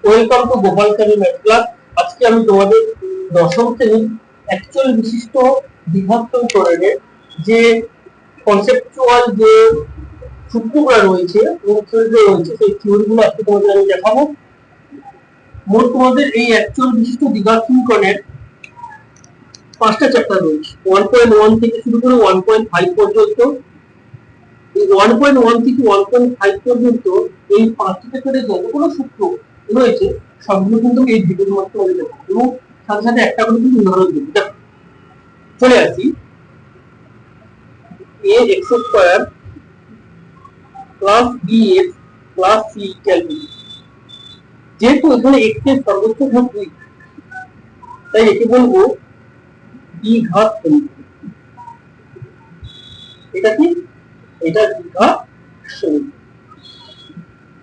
Welcome to Gopal স্যারের math class. আজকে আমি তোমাদের দশম শ্রেণীর অ্যাকচুয়াল বিশিষ্ট দ্বিঘাত সমীকরণের যে কনসেপচুয়াল যে সূত্রগুলো রয়েছে এবং থিওরি রয়েছে সেই থিওরিগুলো আজকে তোমাদের আমি দেখাবো। মোট তোমাদের এই অ্যাকচুয়াল বিশিষ্ট দ্বিঘাত সমীকরণের 5টা চ্যাপ্টার রয়েছে। 1.1 থেকে শুরু করে 1.5 পর্যন্ত। এই 1.1 থেকে 1.5 পর্যন্ত এই 5টি চ্যাপ্টারে যতগুলো সূত্র রয়েছে সবগুলো কিন্তু এই ভিডিওর মাধ্যমে দেখাবো এবং সাথে সাথে একটা করে কিন্তু উদাহরণ দেবো। চলে আসি a x square plus bx plus c equal to, যেহেতু এখানে x এর সর্বোচ্চ ঘাত 2 তাই একে বলবো দ্বিঘাত সমীকরণ। এটা কি? এটা দ্বিঘাত সমীকরণ।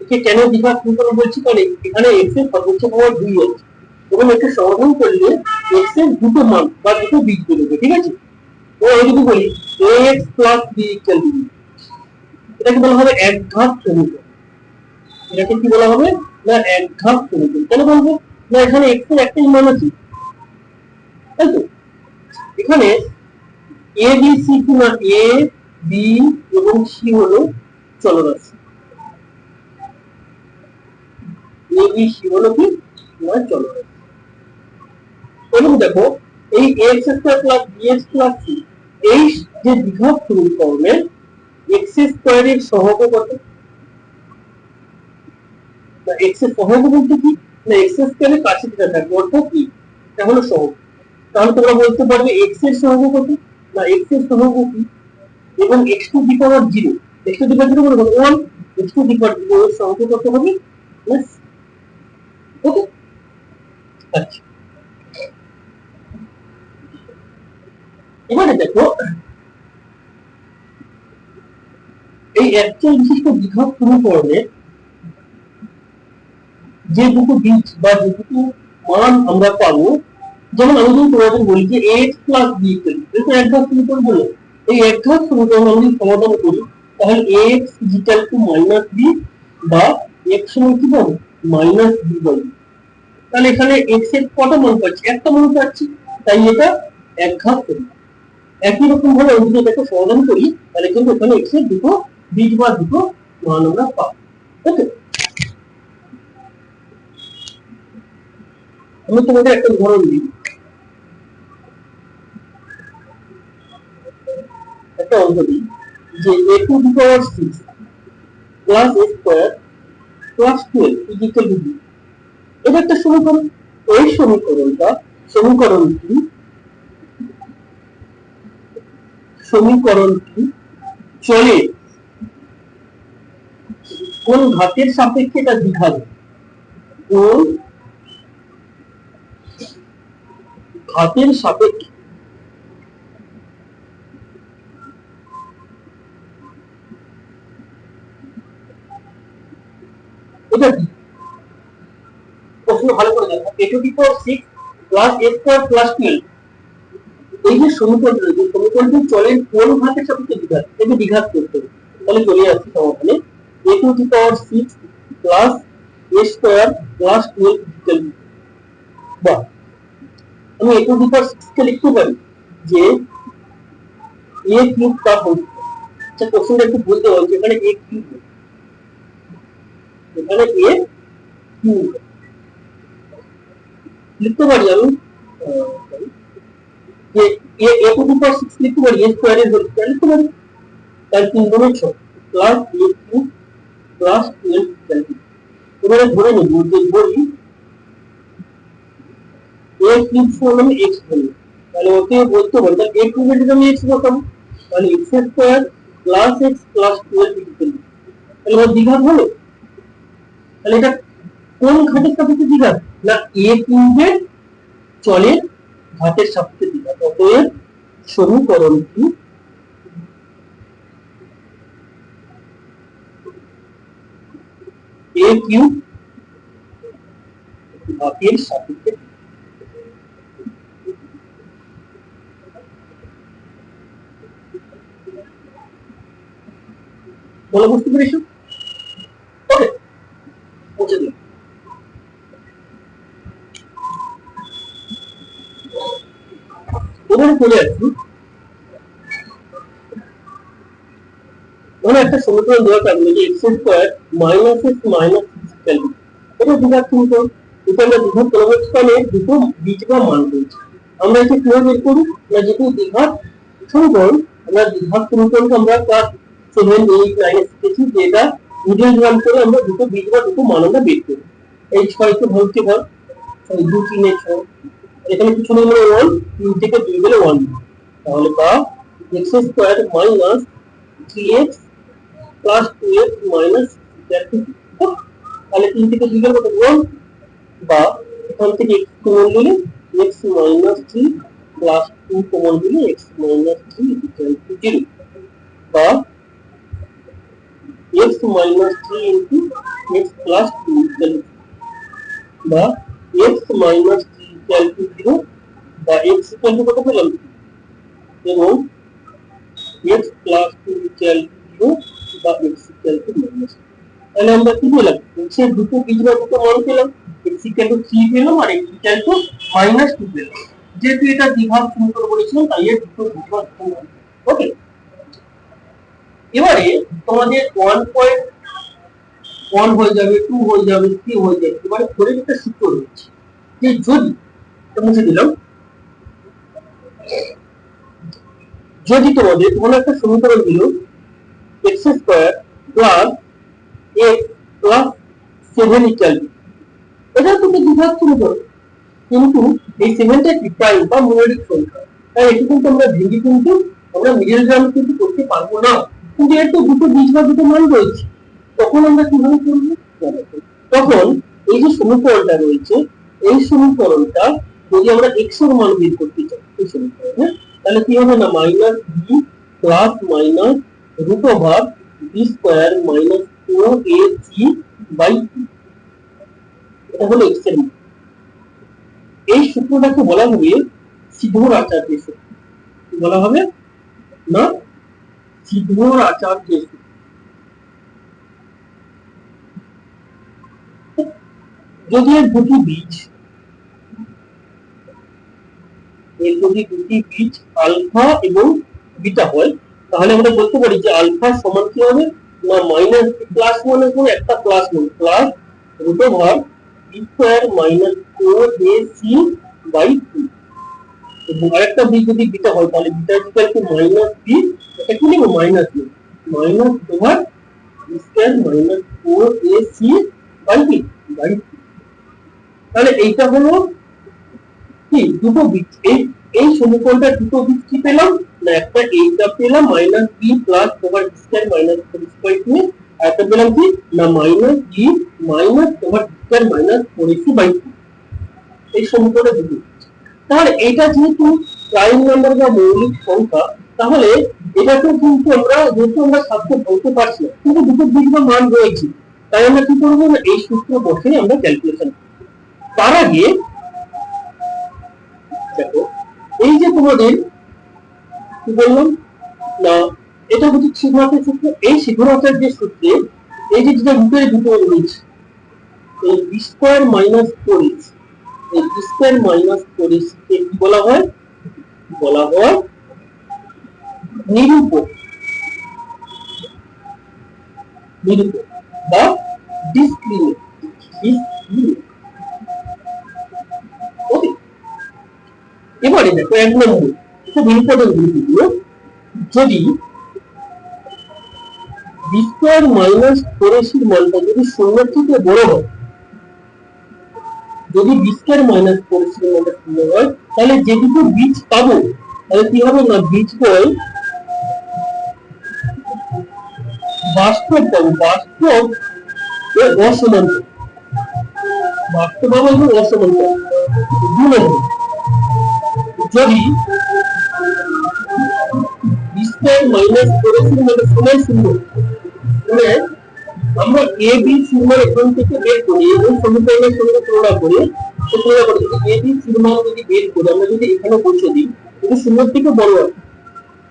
একে কেন দ্বিঘাত সমীকরণ বলছি? কারণ এখানে x এর সর্বোচ্চ পাওয়ার 2 আছে এবং একে সমাধান করলে x এর দুটো মান বা দুটো দিক বেরোবে। ঠিক আছে? ও আমি যদি বলি ax b ইকুয়াল টু, এটাকে বলা হবে একঘাত সমীকরণ। এটাকে কি বলা হবে? না একঘাত সমীকরণ। কেন বলবো? না এখানে x এর একটাই মান আছে, তাই তো? এখানে a b c কি না, a b এবং c হলো চলরাশি। a b c হলো কি না চলরাশি। এবং দেখো এই x square plus bx plus c এই যে দ্বিঘাত সমীকরণের x স্কয়ারের সহগ কত? না x এর সহগ বলতে কি? না x স্কয়ারের কাছে যেটা থাকবে অর্থাৎ কি? এটা হলো সহগ। তাহলে তোমরা বলতে পারবে x এর সহগ কত? না x এর সহগ কি? এবং x to the power 0, x to the power 0 মানে 1, x টু দি পাওয়ার 0 এর সহগ কত হবে? প্লাস। ওকে, আচ্ছা এবারে দেখো এই অ্যাকচুয়াল বিশিষ্ট দ্বিঘাত সমীকরণে যে দুটো বীজ বা যে দুটো মান আমরা পাবো, যেমন আমি যদি তোমাদের বলি যে ax plus b equal to, এটা একঘাত সমীকরণ হলো। এই একঘাত সমীকরণ আমরা যদি সমাধান করি তাহলে ax equal to minus b বা x সমান কি পাবো? Minus b by. তাহলে এখানে x এর কত মান পাচ্ছি? একটা মান পাচ্ছি, তাই এটা একঘাত সমীকরণ। একই রকম ভাবে আমি যদি এটাকে সমাধান করি তাহলে কিন্তু এখানে x এর দুটো বীজ বা দুটো মান আমরা পাবো। ওকে, আমি তোমাদের একটা উদাহরণ দিই। একটা অঙ্ক দিই যে a two the power 6 plus a square plus 12 is equal two b। এটা একটা সমীকরণ। এই সমীকরণটি চলে কোন ঘাতের সাপেক্ষে এটা দ্বিঘাত? কোন ঘাতের সাপেক্ষে? এটা কি প্রশ্ন? ভালো করে দেখো, a two the power 6 plus a square plus 12, এই যে সমীকরণ রয়েছে সমীকরণটি চলে কোন ঘাতের সাপেক্ষে দ্বিঘাত? একে দ্বিঘাত করতে হবে। তাহলে চলে আসছে সমাধানে a two the power 6 plus a square plus 12 equal to, বা আমি a টু দি পাওয়ার 6 কে লিখতে পারি যে a কিউব তার হোল। আচ্ছা কোশ্চেনটা একটু বলতে হবে, এখানে a কিউব, এখানে a কিউব লিখতে পারি আমি যে a টু দি পাওয়ার 6 লিখতে পারি, a স্কয়ারের হোল স্কয়ার লিখতে পারি। তার 3 গুণে 6 plus a cube plus 12 equal to, এবারে ধরে নেব যে ধরি a কিউব সমান x ধরি, তাহলে ওকে বলতে পারি তাহলে a কিউব এর যদি আমি x বসাবো তাহলে x square plus x plus 12 equal to, তাহলে ওর দ্বিঘাত হলো। তাহলে এটা কোন ঘাতের সাপেক্ষে দ্বিঘাত? না a কিউবের চলের ঘাতের সাপেক্ষে দ্বিঘাত। অতএব সমীকরণটি a কিউব ঘাতের সাপেক্ষে। বলে বুঝতে পেরেছো? ওকে, বুঝে দিন। চলে আসি, মানে একটা সমীকরণ দেওয়া থাকবে যে x square minus x minus six, এটা দ্বিঘাত সমীকরণ। এটা আমরা দ্বিঘাত ক্রমস্থানে দুটো বীজ বা মান পেয়েছি। আমরা একে কিভাবে বের করি না, যেহেতু দ্বিঘাত সমীকরণ, আমরা দ্বিঘাত সমীকরণকে আমরা ক্লাস 7 8 9 শিখেছি যে এটা মিডল টার্ম করে আমরা দুটো বীজ বা দুটো মান আমরা বের করি। এই 6 কে ভাঙতে হয়, 2 3 এ 6, এখানে কিছু নেই মানে 1, 3 থেকে 2 গেলে 1, তাহলে বা x square minus 3x plus 2x minus 6, তাহলে 3 থেকে 2 গেলে কত 1, বা এখান থেকে x কমন নিলে x মাইনাস 3 প্লাস 2 কমন নিলে x মাইনাস 3 ইকুয়াল টু 0, বা x minus 3 into x plus 2 equal to, বা x মাইনাস 3 ইকুয়াল টু 0, বা x ইকুয়াল টু কত পেলাম, এবং x প্লাস 2 ইকুয়াল টু 0, বা x ইকুয়াল টু মাইনাস। তাহলে আমরা কি পেলাম, x এর দুটো বীজ বা দুটো মান পেলাম, x ইকুয়াল টু 3 পেলাম আর x ইকুয়াল টু মাইনাস 2 পেলাম। যেহেতু এটা দ্বিঘাত সমীকরণ বলেছিলাম তাই এর দুটো বীজ বা দুটো মান। ওকে, এবারে তোমাদের 1.1 হয়ে যাবে, 2 হয়ে যাবে, 3 হয়ে যাবে। এবারে ধরে একটা সূত্র রয়েছে যে যদি, এটা মুছে দিলাম, যদি তোমাদের কোনো একটা সমীকরণ দিল x square plus x plus 7 equal to, এটা তো দ্বিঘাত সমীকরণ, কিন্তু এই 7টা কি প্রাইম বা মৌলিক সংখ্যা, তাই এটি কিন্তু আমরা ভেঙে কিন্তু আমরা মিডল টার্ম কিন্তু করতে পারবো না। কিন্তু এর তো দুটো বীজ বা দুটো মান রয়েছে, তখন আমরা কিভাবে করব, তখন এই যে সমীকরণটা রয়েছে এই সমীকরণটা যদি আমরা x এর মান বের করতে চাই এই সমীকরণে, তাহলে কি হবে না minus b plus minus root over b square minus 4ac by 2, এটা হলো x এর মান। এই সূত্রটাকে বলা হবে সিধর আচার্যের সূত্র, বলা হবে না সিধর আচার্যের সূত্র। যদি এর দুটি বীজ, এর যদি দুটি বীজ আলফা এবং বিটা হয়, তাহলে আমরা বলতে পারি যে আলফা সমান কি হবে না মাইনাস প্লাস মানে কোন একটা প্লাস মানে plus root over b square minus 4ac by 2, এবং আরেকটা বীজ যদি বিটা হয় তাহলে beta equal to minus b, এটা কি লিখব minus b, minus over b square minus 4ac by 2। তাহলে এইটা হলো কি দুটো বীজ, এই সমীকরণটা দুটো বীজ কি পেলাম না, একটা এইটা পেলাম minus b plus over b square minus 4ac, আর একটা পেলাম কি না minus b minus over b square minus 4ac by 2, এই সমীকরণটা দুটো। তাহলে এটা যেহেতু প্রাইম নাম্বার বা মৌলিক সংখ্যা, তাহলে এটাকে কিন্তু আমরা যেহেতু আমরা সাবকে বলতে পারছি না, কিন্তু দুটো বীজ বা মান রয়েছে, তাই আমরা কি করবো না এই সূত্র বসে আমরা ক্যালকুলেশন করব। তার আগে দেখো এই যে তোমাদের কি বললাম না, এটা হচ্ছে সিদ্ধান্তের সূত্র। এই সিদ্ধান্তের যে সূত্রে এই যে যেটা রূপের দুটো রয়েছে, এই বি স্কয়ার মাইনাস 4ac, এই বি স্কয়ার মাইনাস 4ac কে কি বলা হয়, বলা হয় নিরূপক, নিরূপক বা ডিসক্রিমিনেন্ট, ওকে। এবারে দেখো এক নম্বর খুব ইম্পর্টেন্ট গুলো, যদি বি স্কয়ার মাইনাস 4ac এর মানটা যদি শূন্যের থেকে বড় হয়, যদি বি স্কয়ার মাইনাস 4ac এর মানটা শূন্য হয়, তাহলে যে দুটো বীজ পাবো তাহলে কি হবে না বীজদ্বয় বাস্তব পাবো, বাস্তব অসমান, বাস্তব পাবো এবং অসমান পাবো। 2 নম্বর, যদি বি স্কয়ার মাইনাস 4ac এর মান সমান শূন্য, মানে আমরা a b c মান এখান থেকে বের করি এবং সমীকরণের সঙ্গে তুলনা করে যদি a b c মান যদি বের করি, আমরা যদি এখানে বসে দিই যদি শূন্যের থেকে বড় হয়,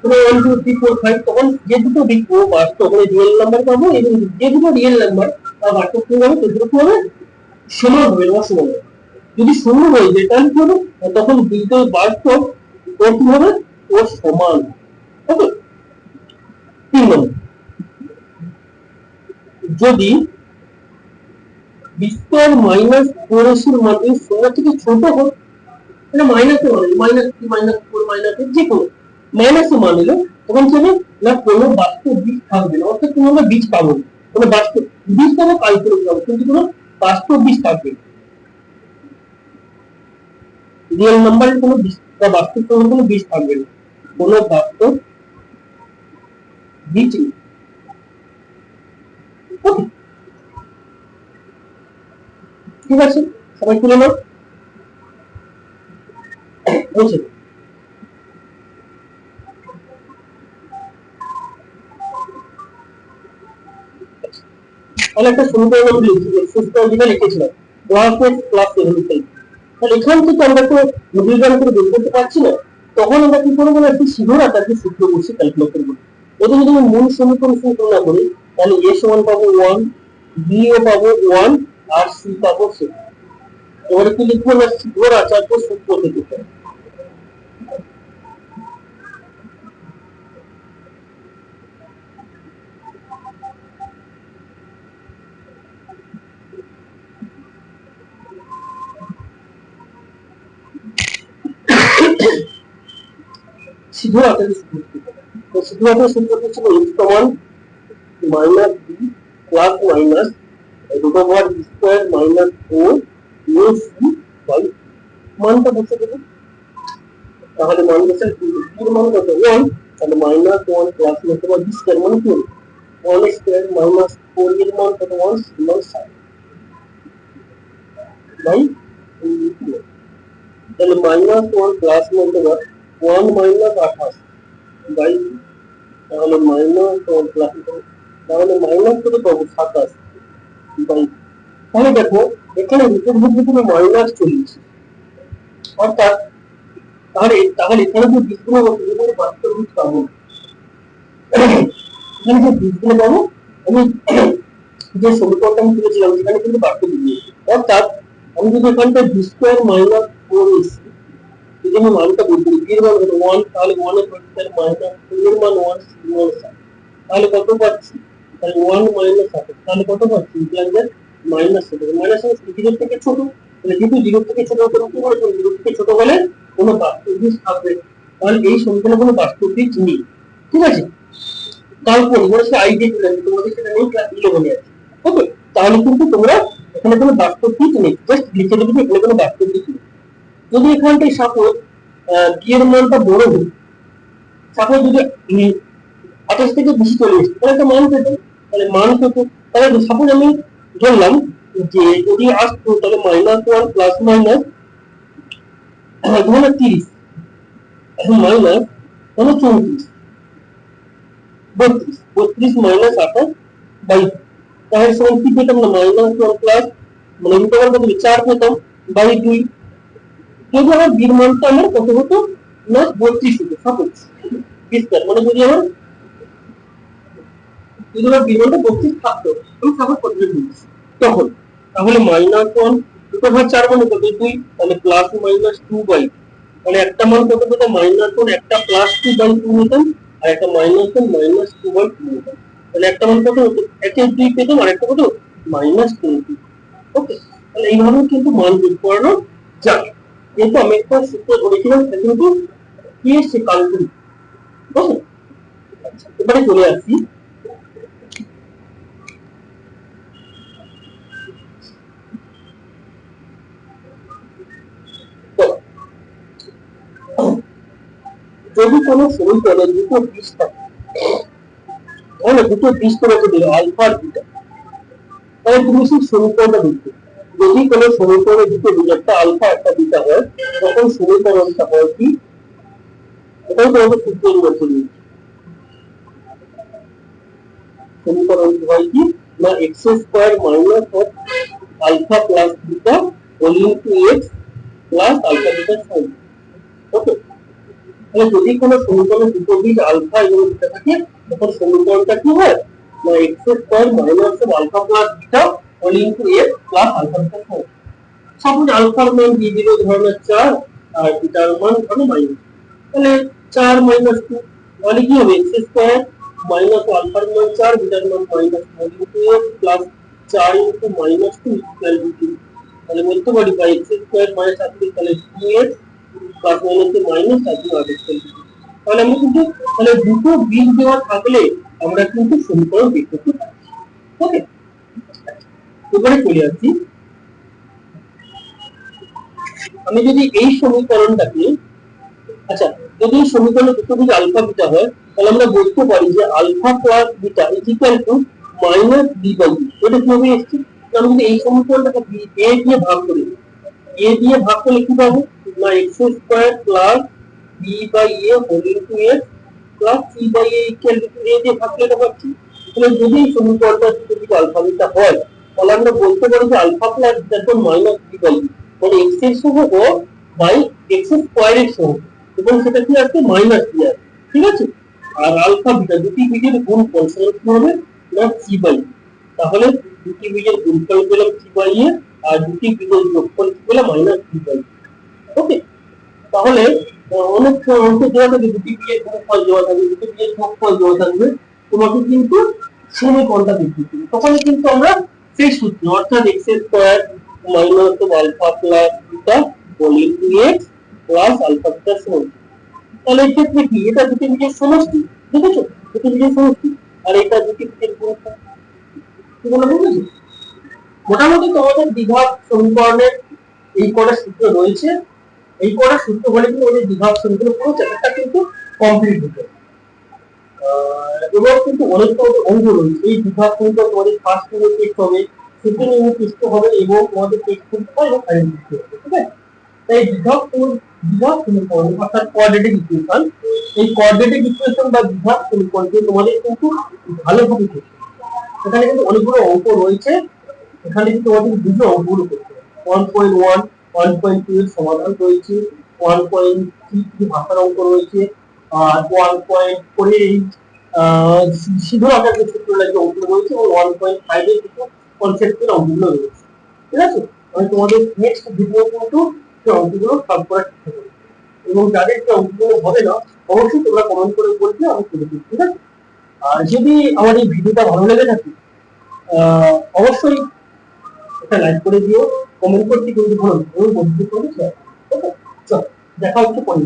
মানে 1 2 3 4 5, তখন যে দুটো লিখবো বাস্তব মানে রিয়েল নাম্বার পাবো, এবং যে দুটো রিয়েল নাম্বার বা বাস্তব কি হবে সেগুলো কি হবে সমান হবে না অসমান। যদি শূন্য হয়ে যায় তাহলে কি হবে, তখন দুটো বাস্তব ও কি হবে, ও সমান। ওকে, 3 নম্বর, যদি বি স্কয়ার মাইনাস 4ac এর মান 0 থেকে ছোট হয়, এটা মাইনাসে মানে -3 -4 -8 যে কোনো মাইনাসে মান নিলে তখন কি হবে না, কোনো বাস্তব বীজ থাকবে না, অর্থাৎ কোনো আমরা বীজ পাবো না, কোনো বাস্তব বীজ পাবো কাল্পনিক পাবো, কিন্তু কোনো বাস্তব বীজ থাকবে না, রিয়েল নাম্বারের কোনো বীজ বা বাস্তব সংখ্যার কোনো বীজ থাকবে না, কোনো বাস্তব বীজ নেই। ওকে, ঠিক আছে, সবাই তুলে নাও। বলছে তাহলে একটা সমীকরণ আমি লিখেছিলাম প্লাস এক্স প্লাস 7, তাহলে এখান থেকে আমরা তো মূল্যায়ন করে বের করতে পারছি না, তখন আমরা কি করবো না, একটি সিধা আকারে সূত্র বসে ক্যালকুলেট করবো। প্রথমে যদি মূল সমীকরণ তুলনা করি, তাহলে a সমান পাবো 1, b ও পাবো 1 আর c পাবো 6। এবারে কি লিখবো না, সিধা আচার্য সূত্র থেকে সিধা আচার্য সূত্র। তো সিধা আচার্য সূত্রটি ছিল x সমান minus b plus minus root over b square minus 4 ac by, মানটা বসে দেবো, তাহলে মান বসে এর মান কত 1, তাহলে -1 প্লাস অথবা b স্কয়ার মানে কি 1 স্কয়ার মাইনাস 4 এর মান কত 1 সমান 7 বাই, তাহলে -1 প্লাস অথবা 1 মাইনাস 28 বাই, তাহলে -1 প্লাস, তাহলে মাইনাস কত পাবো 27 বাই। তাহলে দেখো এখানে রুটের মধ্যে কোনো মাইনাস চলে এসেছে, অর্থাৎ তাহলে তাহলে এখানে যে বীজগুলো আছে এগুলো বাস্তব বীজ পাবো না। এখানে যে বীজগুলো পাবো, আমি যে সমীকরণটা আমি তুলেছিলাম সেখানে কিন্তু বাস্তব বীজ, অর্থাৎ আমি যদি এখানটা বি স্কয়ার মাইনাস 4ac যদি আমি মানটা বলতে বি এর মান কত 1, তাহলে 1 এর স্কয়ার মাইনাস 4 এর মান 1 c মান 7, তাহলে কত পাচ্ছি, তাহলে 1 মাইনাস 7, তাহলে কত পাচ্ছি ইন্টিগ্রাল মাইনাস 7, মাইনাস 0 থেকে ছোট, তাহলে যেহেতু 0 থেকে ছোট হলে কি বলবো, 0 থেকে ছোট হলে কোনো বাস্তব বীজ থাকবে, তাহলে এই সমীকরণে কোনো বাস্তব বীজ নেই। ঠিক আছে, তারপর এবার সে আই দিয়ে চলে আসবে, তোমাদের সেটা নেই ক্লাস 11 এ আছে। ওকে, তাহলে কিন্তু তোমরা এখানে কোনো বাস্তব বীজ নেই, জাস্ট লিখে দেবে এখানে কোনো বাস্তব বীজ নেই। যদি এখানটায় সাপোজ বি এর মানটা বড় হয়, সাপোজ যদি 28 থেকে বেশি চলে এসেছে, তাহলে একটা মান পেতো, তাহলে মান কত, তাহলে সাপোজ আমি ধরলাম যে যদি আসতো তাহলে -1 প্লাস মাইনাস ধরো 30, এখন মাইনাস ধরো 34, 32 মাইনাস 28 বাই, তাহলে সমান কি পেতাম না -1 প্লাস মানে রুট ওভার কত 4 পেতাম বাই 2, যদি আমার বির মানটা আমার কত হতো না 32 হতো, সাপোজ বিস্তার মানে যদি আমার বির মানটা 32 থাকতো, আমি সাপোজ কত বলছি তখন, তাহলে -1 রুট ওভার 4 মানে কত 2, তাহলে প্লাস মাইনাস 2 বাই, তাহলে একটা মান কত পেতাম -1, একটা প্লাস 2 বাই 2 নিতাম, আর একটা -1 মাইনাস 2 বাই 2 নিতাম, তাহলে একটা মান কত হতো 1 2 পেতাম, আর একটা কত -20। ওকে, তাহলে এইভাবে কিন্তু মান বের করানো যায়, যেহেতু আমি একটা সূত্র ধরেছিলাম সেটা কিন্তু কি এসছে কাল্পনিক। ওকে, আচ্ছা এবারে চলে আসছি যদি কোনো সমীকরণে দুটো বীজ থাকে, তাহলে দুটো বীজ তোমাকে দিল আলফা আর বিটা, তাহলে তুমি সেই সমীকরণটা লিখবে, যদি কোনো সমীকরণে দুটো বীজ একটা আলফা একটা বিটা হয়, তখন সমীকরণটা হয় কি, এটাও তোমাকে সূত্র বলতে দিই, সমীকরণটি হয় কি না x square minus of alpha plus beta whole into x plus alpha beta sign. Okay, তাহলে যদি কোনো সমীকরণে দুটো বীজ আলফা এবং বিটা থাকে, তখন সমীকরণটা কি হয় না x square minus of alpha plus beta whole into x plus alpha beta sign. Suppose আলফার মান দিয়ে দিল ধরনের 4 আর বিটার মান ধরো -, তাহলে 4 মাইনাস 2 তাহলে কি হবে এক্স স্কয়ার মাইনাস আলফার মান 4 বিটার মান minus 1 into x plus 4 into minus 2 equal to 2 তাহলে বলতে পারি বাই এক্স স্কয়ার মাইনাস আছে তাহলে 2x প্লাস মাইনাস মাইনাস আছে আর এক্স তাহলে আমরা কিন্তু তাহলে দুটো বিট দেওয়া থাকলে আমরা কিন্তু সমীকরণ বের করতে পারি ওকে এবারে চলে আসছি আমি যদি এই সমীকরণটাকে আচ্ছা যদি এই সমীকরণে দুটো দিকে আলফা বিটা হয় তাহলে আমরা বলতে পারি যে alpha plus beta is equal to minus b by b এটা কিভাবে এসেছে আমরা যদি এই সমীকরণটাকে এ দিয়ে ভাগ করি এ দিয়ে ভাগ করলে কি পাবো না x square plus B by A whole into x plus C by A equal to A দিয়ে ভাগ করলে পাচ্ছি তাহলে যদি এই সমীকরণটা দুটো দিকে আলফা বিটা হয় তাহলে আমরা বলতে পারি যে আলফা প্লাস বিটা সমান মাইনাস বি বাই বি মানে এক্স এর সহগ বাই এক্স স্কয়ার এর সহগ এবং সেটা কি আসছে মাইনাস বি আসছে ঠিক আছে আর আলফা বিটা দুটি বিজের গুণফল সেটা কি হবে না সি বাই তাহলে দুটি বিজের গুণফল পেলাম সি বাই এ আর দুটি বিজের যোগফল কি পেলাম মাইনাস বি বাই ওকে তাহলে অনেক অঙ্ক দেওয়া থাকে দুটি বিজের গুণফল দেওয়া থাকবে দুটি বিজের যোগফল দেওয়া থাকবে তোমাকে কিন্তু সমীকরণটা দেখতে হবে তখন কিন্তু আমরা সেই সূত্র অর্থাৎ x square minus alpha plus beta whole into x plus alpha beta সমান তাহলে এই ক্ষেত্রে কি এটা দুটি বিজের সমষ্টি দেখেছো দুটি বিজের সমষ্টি আর এটা দুটি বিজের গুণফল কি বলে বুঝেছো মোটামুটি তোমাদের দ্বিঘাত সমীকরণের এই কটা সূত্র রয়েছে এই কটা সূত্র বলে কিন্তু ওদের দ্বিঘাত সমীকরণ পুরো চ্যাপ্টারটা কিন্তু কমপ্লিট হতে এবার কিন্তু অনেক অঙ্ক রয়েছে এই দ্বিঘাত সমীকরণ তোমাদের ফার্স্ট ইউনিট টেস্ট হবে সেকেন্ড ইউনিট টেস্ট হবে এবং তোমাদের টেস্ট করতে হবে এবং ফাইনাল টেস্ট হবে ঠিক আছে তাই দ্বিঘাত সমীকরণ অর্থাৎ কোয়াড্রেটিক ইকুয়েশন এই কোয়াড্রেটিক ইকুয়েশন বা দ্বিঘাত সমীকরণকে তোমাদের কিন্তু ভালোভাবে করতে এখানে কিন্তু অনেকগুলো অঙ্ক রয়েছে এখানে কিন্তু তোমাদের দুটো অঙ্কগুলো করতে হবে 1.1 1.2 এর সমাধান রয়েছে 1.3 ভাষার অঙ্ক রয়েছে আর 1.4 এর সিধু আকার যে সূত্র লাগে অঙ্কগুলো রয়েছে এবং 1.5 এর কিছু কনসেপ্টের অঙ্কগুলো রয়েছে ঠিক আছে আমি তোমাদের নেক্সট ভিডিও কিন্তু সেই অঙ্কগুলো সলভ করার চেষ্টা করব এবং যাদের যে অঙ্কগুলো হবে না অবশ্যই তোমরা কমেন্ট করে বলবে আমি করে দেব ঠিক আছে আর যদি আমার এই ভিডিওটা ভালো লেগে থাকে অবশ্যই একটা লাইক করে দিও কমেন্ট করতে কিন্তু ভুলো না এবং বন্ধুদের সঙ্গে শেয়ার করো ওকে চল দেখা হচ্ছে পরে